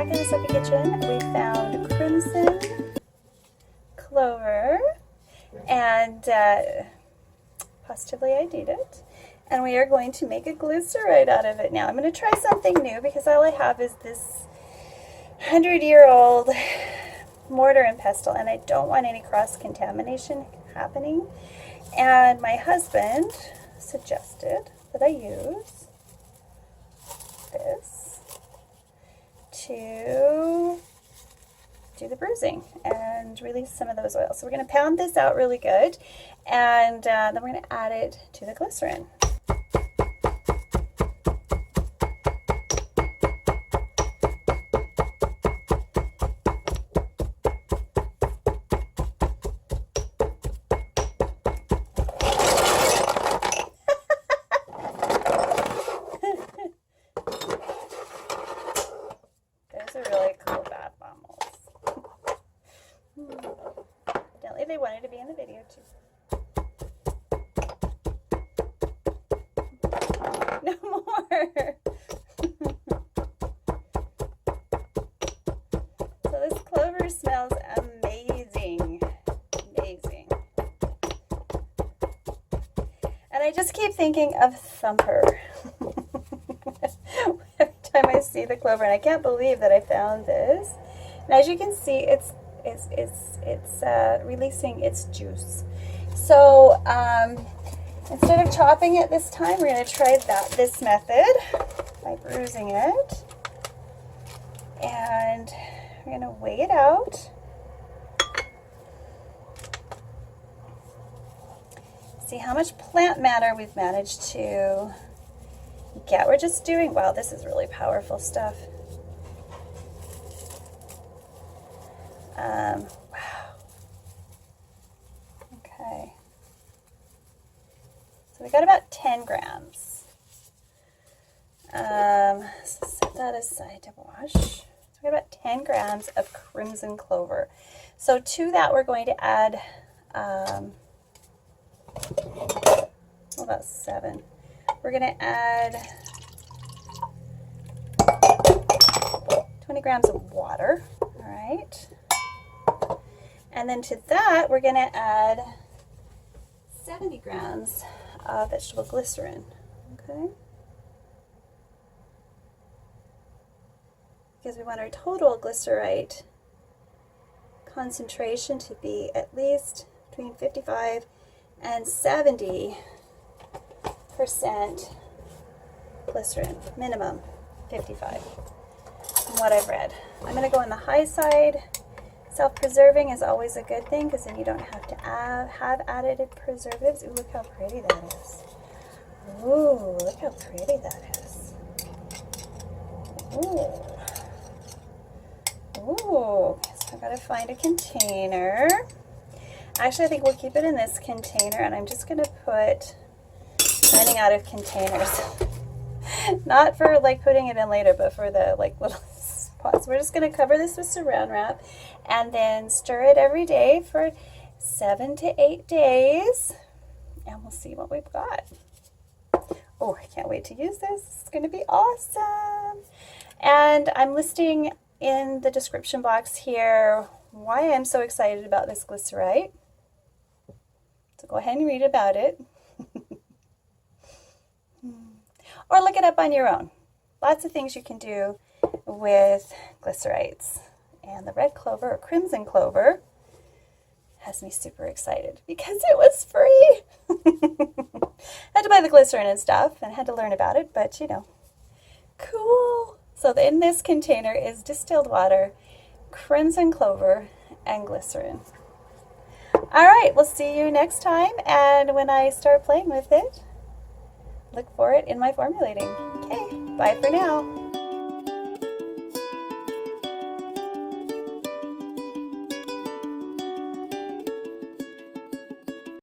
back in the Sophie kitchen. We found crimson clover and positively I did it. And we are going to make a glycerite out of it now. I'm going to try something new because all I have is this 100-year-old mortar and pestle, and I don't want any cross-contamination happening. And my husband suggested that I use this to do the bruising and release some of those oils. So we're going to pound this out really good, and then we're going to add it to the glycerin. They wanted to be in the video too. No more. So this clover smells amazing. Amazing. And I just keep thinking of Thumper. Every time I see the clover, and I can't believe that I found this. And as you can see, it's releasing its juice. So instead of chopping it this time, we're going to try this method by bruising it. And we're going to weigh it out. See how much plant matter we've managed to get. We're just doing, wow, this is really powerful stuff. Wow. Okay. So we got about 10 grams. So set that aside to wash. So we got about 10 grams of crimson clover. So to that we're going to add about 7. We're going to add 20 grams of water. All right. And then to that, we're going to add 70 grams of vegetable glycerin, okay? Because we want our total glycerite concentration to be at least between 55 and 70% glycerin, minimum 55, from what I've read. I'm going to go on the high side. Self-preserving is always a good thing because then you don't have to have added preservatives. Ooh, look how pretty that is. Ooh, look how pretty that is. Ooh. Ooh. So I've got to find a container. Actually, I think we'll keep it in this container, and I'm just going to put, running out of containers. Not for like putting it in later, but for the like little spots. We're just going to cover this with saran wrap and then stir it every day for 7 to 8 days, and we'll see what we've got. Oh, I can't wait to use this. It's going to be awesome. And I'm listing in the description box here why I'm so excited about this glycerite. So go ahead and read about it. Or look it up on your own. Lots of things you can do with glycerites. And the red clover, or crimson clover, has me super excited because it was free. I had to buy the glycerin and stuff and had to learn about it, but you know, cool. So in this container is distilled water, crimson clover, and glycerin. All right, we'll see you next time, and when I start playing with it, look for it in my formulating. Okay, bye for now.